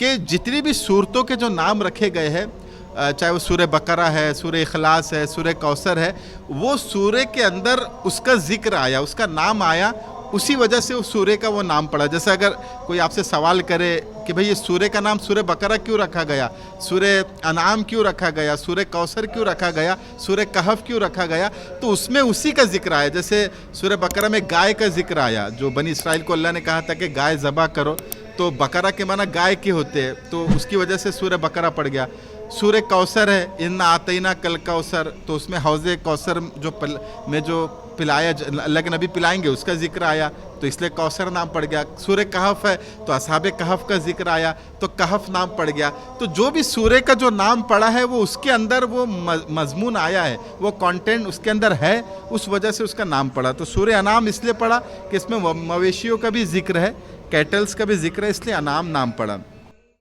کہ جتنی بھی صورتوں کے جو نام رکھے گئے ہیں، چاہے وہ سورہ بقرہ ہے، سورہ اخلاص ہے، سورہ کوثر ہے، وہ سورہ کے اندر اس کا ذکر آیا، اس کا نام آیا، اسی وجہ سے اس سورہ کا وہ نام پڑا۔ جیسے اگر کوئی آپ سے سوال کرے کہ بھئی یہ سورہ کا نام سورہ بقرہ کیوں رکھا گیا، سورہ انعام کیوں رکھا گیا، سورہ کوثر کیوں رکھا گیا، سورہ کہف کیوں رکھا گیا، تو اس میں اسی کا ذکر آیا۔ جیسے سورہ بقرہ میں گائے کا ذکر آیا، جو بنی اسرائیل کو اللہ نے کہا تھا کہ گائے ذبح کرو، تو بقرہ کے معنی گائے کے ہوتے ہیں، تو اس کی وجہ سے سورہ بقرہ پڑ گیا۔ سورہ کوثر ہے، اِنَّا أَعْطَيْنَاكَ الْكَوْثَرَ، تو اس میں حوض کوثر جو پلایا اللہ کے نبی پلائیں گے، اس کا ذکر آیا، تو اس لیے کوثر نام پڑ گیا۔ سورہ کہف ہے تو اصحاب کہف کا ذکر آیا، تو کہف نام پڑ گیا۔ تو جو بھی سورہ کا جو نام پڑا ہے وہ اس کے اندر وہ مضمون آیا ہے، وہ کانٹینٹ اس کے اندر ہے، اس وجہ سے اس کا نام پڑا۔ تو سورہ انعام اس لیے پڑا کہ اس میں مویشیوں کا بھی ذکر ہے، کیٹلز کا بھی ذکر ہے، اس لیے انعام نام پڑا۔